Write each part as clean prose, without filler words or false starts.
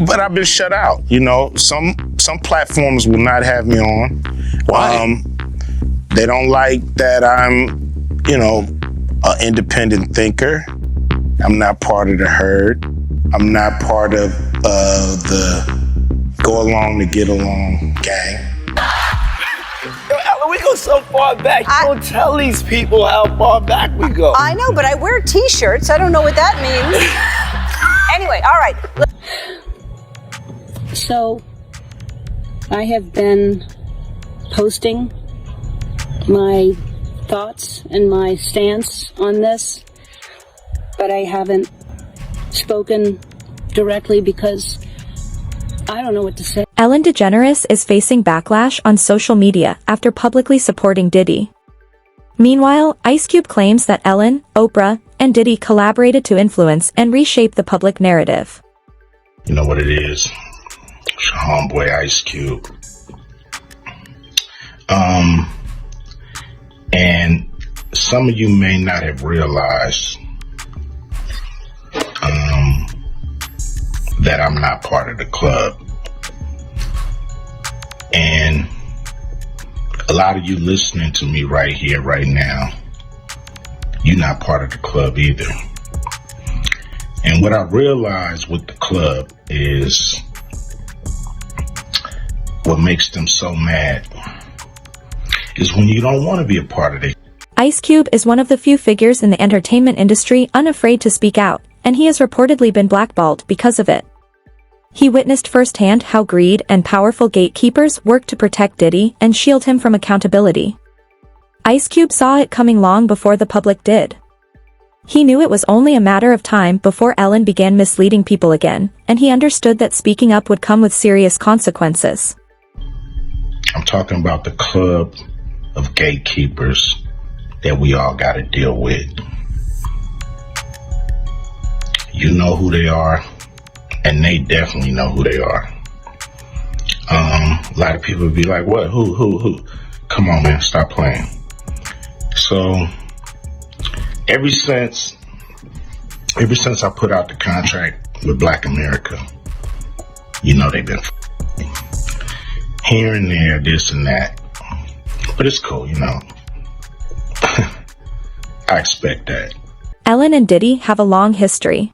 but I've been shut out. You know, some platforms will not have me on. Why? They don't like that I'm, you know, an independent thinker. I'm not part of the herd. I'm not part of the go along to get along gang. Yo, Ellen, we go so far back. You don't tell these people how far back we go. I know, but I wear t-shirts. I don't know what that means. Anyway, all right. So, I have been posting my thoughts and my stance on this, but I haven't spoken directly because I don't know what to say. Ellen DeGeneres is facing backlash on social media after publicly supporting Diddy. Meanwhile, Ice Cube claims that Ellen, Oprah, and Diddy collaborated to influence and reshape the public narrative. You know what it is? It's your homeboy Ice Cube. And some of you may not have realized that I'm not part of the club. And a lot of you listening to me right here, right now, you're not part of the club either. And what I realized with the club is what makes them so mad is when you don't want to be a part of it. Ice Cube is one of the few figures in the entertainment industry unafraid to speak out, and he has reportedly been blackballed because of it. He witnessed firsthand how greed and powerful gatekeepers work to protect Diddy and shield him from accountability. Ice Cube saw it coming long before the public did. He knew it was only a matter of time before Ellen began misleading people again, and he understood that speaking up would come with serious consequences. I'm talking about the club of gatekeepers that we all got to deal with. You know who they are, and they definitely know who they are. A lot of people would be like, what? Who? Come on, man, stop playing. So, ever since I put out the contract with Black America, you know they've been here and there, this and that. But it's cool, you know. I expect that. Ellen and Diddy have a long history.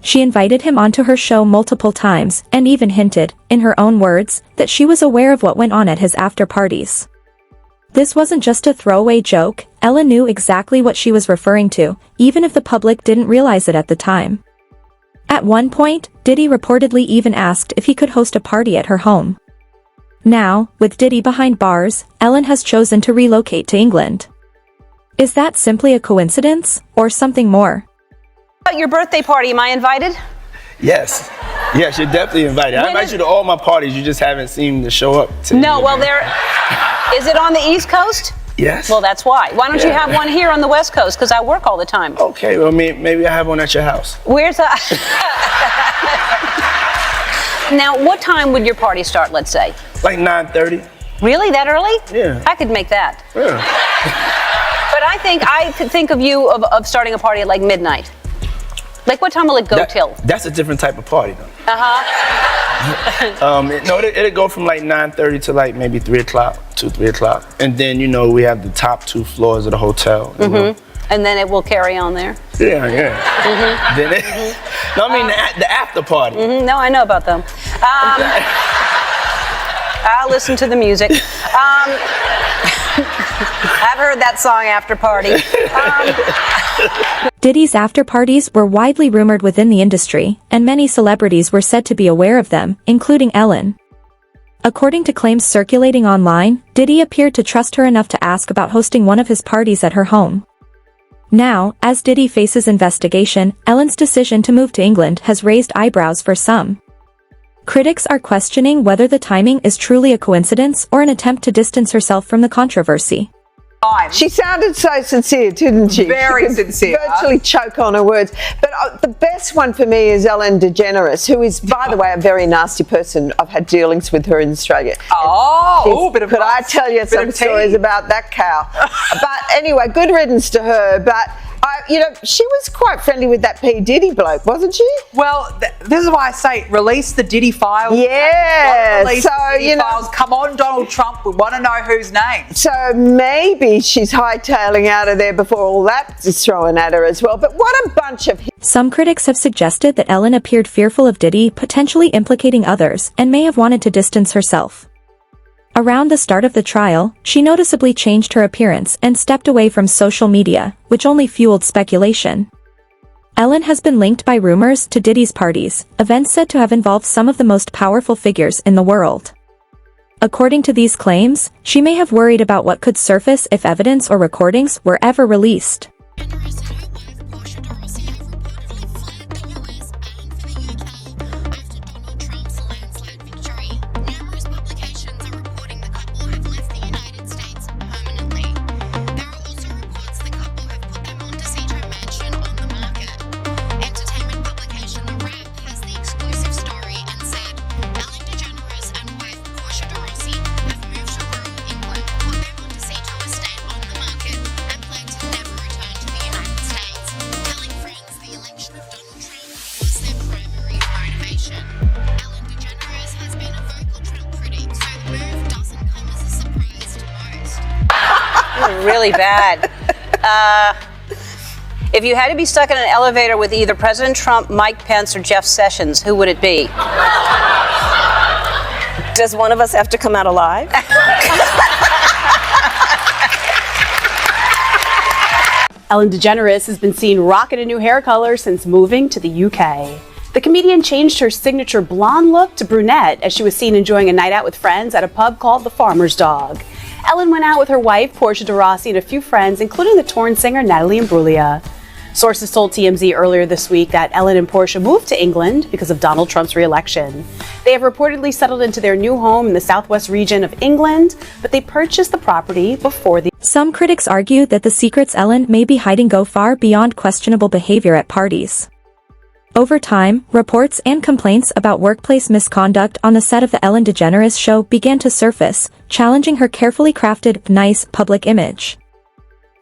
She invited him onto her show multiple times and even hinted, in her own words, that she was aware of what went on at his after-parties. This wasn't just a throwaway joke. Ellen knew exactly what she was referring to, even if the public didn't realize it at the time. At one point, Diddy reportedly even asked if he could host a party at her home. Now, with Diddy behind bars, Ellen has chosen to relocate to England. Is that simply a coincidence, or something more? About your birthday party, am I invited? Yes. Yes, you're definitely invited. I invite you to all my parties. You just haven't seemed to show up. No, well, is it on the East Coast? Yes. Well, that's why. Why don't you have one here on the West Coast? Because I work all the time. Okay, well, maybe I have one at your house. Where's that? Now, what time would your party start, let's say? Like 9:30. Really? That early? Yeah. I could make that. Yeah. But I could think of you of starting a party at like midnight. Like, what time will it go till? That's a different type of party, though. Uh-huh. No, it'll go from like 9:30 to like maybe 3 o'clock, 3 o'clock. And then, you know, we have the top 2 floors of the hotel. You know? And then it will carry on there? Yeah. Then No, I mean the after party. No, I know about them. I'll listen to the music. I've heard that song, After Party. Diddy's after-parties were widely rumored within the industry, and many celebrities were said to be aware of them, including Ellen. According to claims circulating online, Diddy appeared to trust her enough to ask about hosting one of his parties at her home. Now, as Diddy faces investigation, Ellen's decision to move to England has raised eyebrows for some. Critics are questioning whether the timing is truly a coincidence or an attempt to distance herself from the controversy. She sounded so sincere, didn't she? Very she sincere. Virtually choke on her words. But the best one for me is Ellen DeGeneres, who is, by the way, a very nasty person. I've had dealings with her in Australia. Could I tell you some stories about that cow? But anyway, good riddance to her. But She was quite friendly with that P. Diddy bloke, wasn't she? Well, this is why I say release the Diddy files. Yeah. Release So, the Diddy files. Come on, Donald Trump. We want to know whose name. So maybe she's hightailing out of there before all that is thrown at her as well. But what a bunch of... Some critics have suggested that Ellen appeared fearful of Diddy potentially implicating others and may have wanted to distance herself. Around the start of the trial, she noticeably changed her appearance and stepped away from social media, which only fueled speculation. Ellen has been linked by rumors to Diddy's parties, events said to have involved some of the most powerful figures in the world. According to these claims, she may have worried about what could surface if evidence or recordings were ever released. Really bad. If you had to be stuck in an elevator with either President Trump, Mike Pence, or Jeff Sessions, who would it be? Does one of us have to come out alive? Ellen DeGeneres has been seen rocking a new hair color since moving to the UK. The comedian changed her signature blonde look to brunette as she was seen enjoying a night out with friends at a pub called The Farmer's Dog. Ellen went out with her wife, Portia de Rossi, and a few friends, including the Torn singer Natalie Imbruglia. Sources told TMZ earlier this week that Ellen and Portia moved to England because of Donald Trump's re-election. They have reportedly settled into their new home in the southwest region of England, but they purchased the property before the... Some critics argue that the secrets Ellen may be hiding go far beyond questionable behavior at parties. Over time, reports and complaints about workplace misconduct on the set of the Ellen DeGeneres show began to surface, challenging her carefully crafted, nice, public image.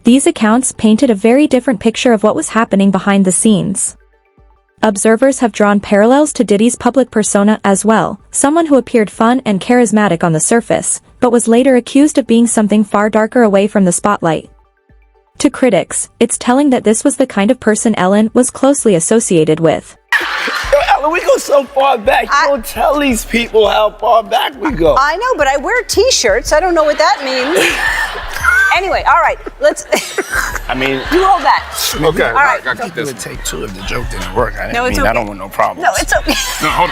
These accounts painted a very different picture of what was happening behind the scenes. Observers have drawn parallels to Diddy's public persona as well, someone who appeared fun and charismatic on the surface, but was later accused of being something far darker away from the spotlight. To critics, it's telling that this was the kind of person Ellen was closely associated with. Yo, Ellen, we go so far back. You don't tell these people how far back we go. I know, but I wear t-shirts. I don't know what that means. Anyway, all right, let's... I mean... You hold that. Okay. All right. I keep this. Take two if the joke didn't work. I No, it's okay. I don't want no problems. No, it's okay. No, hold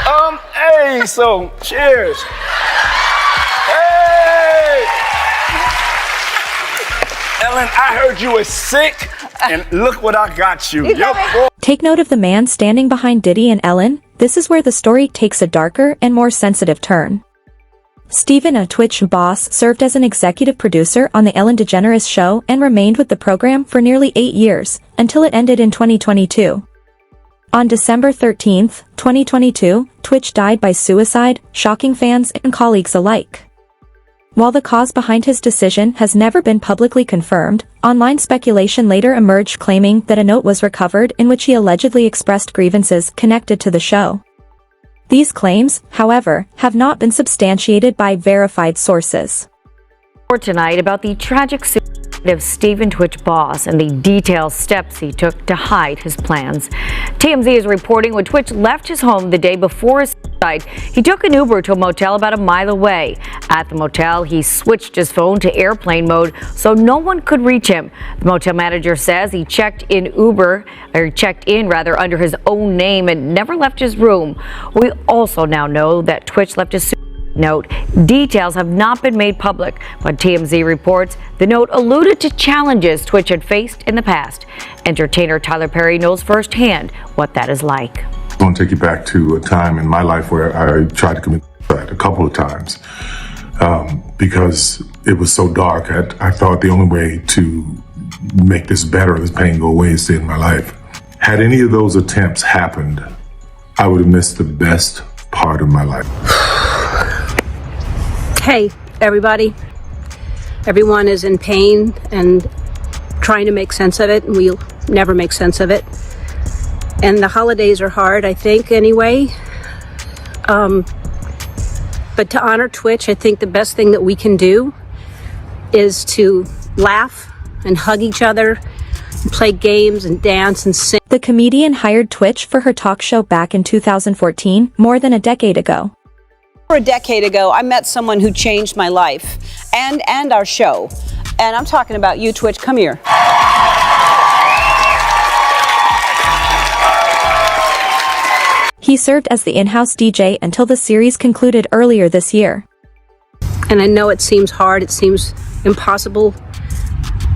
on. Hey, so, cheers. Hey! Ellen, I heard you were sick, and look what I got you. Take note of the man standing behind Diddy and Ellen. This is where the story takes a darker and more sensitive turn. Steven, a Twitch boss, served as an executive producer on the Ellen DeGeneres show and remained with the program for nearly 8 years, until it ended in 2022. On December 13, 2022, Twitch died by suicide, shocking fans and colleagues alike. While the cause behind his decision has never been publicly confirmed, online speculation later emerged claiming that a note was recovered in which he allegedly expressed grievances connected to the show. These claims, however, have not been substantiated by verified sources. For tonight about the tragic suicide of Steven Twitch boss and the detailed steps he took to hide his plans. TMZ is reporting when Twitch left his home the day before his suicide, he took an Uber to a motel about a mile away. At the motel, he switched his phone to airplane mode so no one could reach him. The motel manager says he checked in under his own name and never left his room. We also now know that Twitch left his note. Details have not been made public, but TMZ reports the note alluded to challenges Twitch had faced in the past. Entertainer Tyler Perry knows firsthand what that is like. I want to take you back to a time in my life where I tried to commit suicide a couple of times because it was so dark. I thought the only way to make this better, this pain go away, is to end my life. Had any of those attempts happened, I would have missed the best part of my life. Hey, everybody. Everyone is in pain and trying to make sense of it, and we'll never make sense of it. And the holidays are hard, I think, anyway. But to honor Twitch, I think the best thing that we can do is to laugh and hug each other, and play games and dance and sing. The comedian hired Twitch for her talk show back in 2014, more than a decade ago. A decade ago, I met someone who changed my life and our show. And I'm talking about you, Twitch. Come here. He served as the in-house DJ until the series concluded earlier this year. And I know it seems hard, it seems impossible,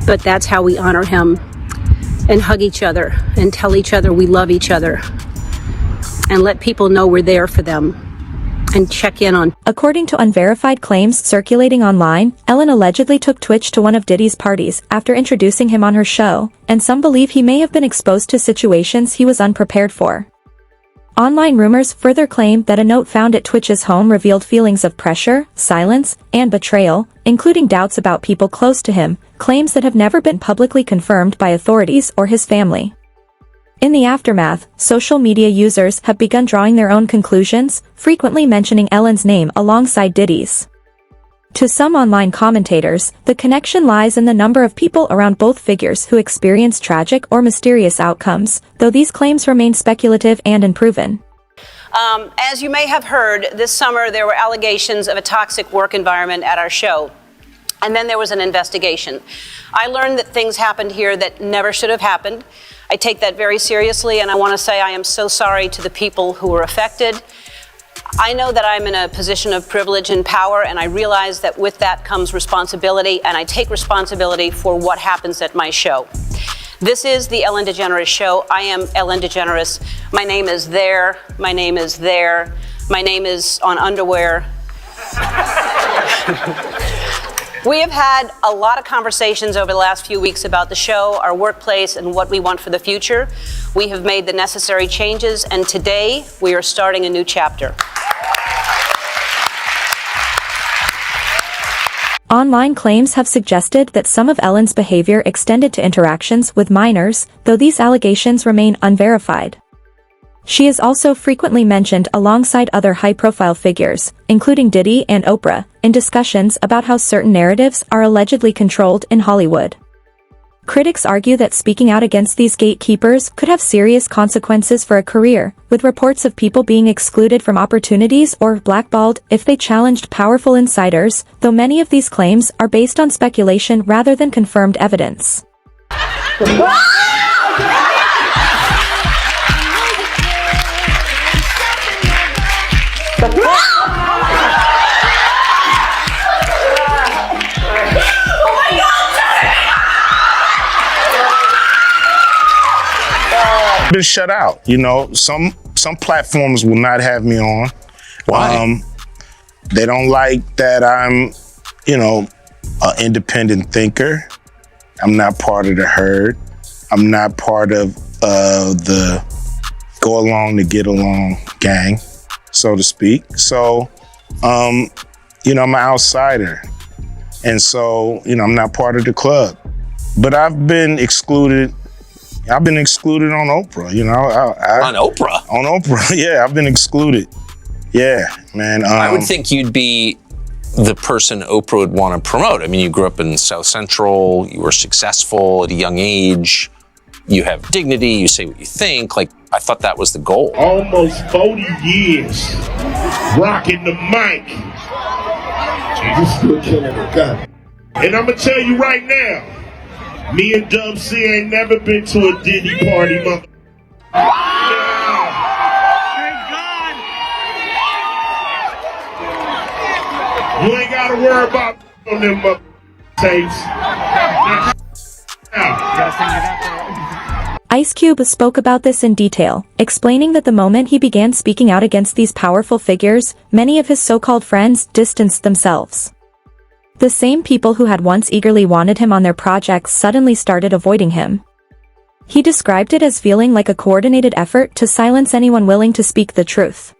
but that's how we honor him and hug each other and tell each other we love each other and let people know we're there for them and check in on. According to unverified claims circulating online, Ellen allegedly took Twitch to one of Diddy's parties after introducing him on her show, and some believe he may have been exposed to situations he was unprepared for. Online rumors further claim that a note found at Twitch's home revealed feelings of pressure, silence, and betrayal, including doubts about people close to him, claims that have never been publicly confirmed by authorities or his family. In the aftermath, social media users have begun drawing their own conclusions, frequently mentioning Ellen's name alongside Diddy's. To some online commentators, the connection lies in the number of people around both figures who experience tragic or mysterious outcomes, though these claims remain speculative and unproven. As you may have heard, this summer there were allegations of a toxic work environment at our show. And then there was an investigation. I learned that things happened here that never should have happened. I take that very seriously, and I want to say I am so sorry to the people who were affected. I know that I'm in a position of privilege and power, and I realize that with that comes responsibility, and I take responsibility for what happens at my show. This is the Ellen DeGeneres Show. I am Ellen DeGeneres. My name is there. My name is there. My name is on underwear. We have had a lot of conversations over the last few weeks about the show, our workplace, and what we want for the future. We have made the necessary changes, and today we are starting a new chapter. Online claims have suggested that some of Ellen's behavior extended to interactions with minors, though these allegations remain unverified. She is also frequently mentioned alongside other high-profile figures, including Diddy and Oprah, in discussions about how certain narratives are allegedly controlled in Hollywood. Critics argue that speaking out against these gatekeepers could have serious consequences for a career, with reports of people being excluded from opportunities or blackballed if they challenged powerful insiders, though many of these claims are based on speculation rather than confirmed evidence. Been shut out, you know. Some platforms will not have me on. Why? They don't like that I'm, you know, an independent thinker. I'm not part of the herd. I'm not part of the go along to get along gang, so to speak. So, you know, I'm an outsider. And so, you know, I'm not part of the club. But I've been excluded. I've been excluded on Oprah, you know. On Oprah? On Oprah, yeah, I've been excluded. Yeah, man. I would think you'd be the person Oprah would want to promote. I mean, you grew up in South Central, you were successful at a young age, you have dignity, you say what you think. Like, I thought that was the goal. Almost 40 years rocking the mic. You still killing the gun. And I'm going to tell you right now, me and Dub C ain't never been to a Diddy party, mother. You ain't gotta worry about on them mother tapes. Ice Cube spoke about this in detail, explaining that the moment he began speaking out against these powerful figures, many of his so-called friends distanced themselves. The same people who had once eagerly wanted him on their projects suddenly started avoiding him. He described it as feeling like a coordinated effort to silence anyone willing to speak the truth.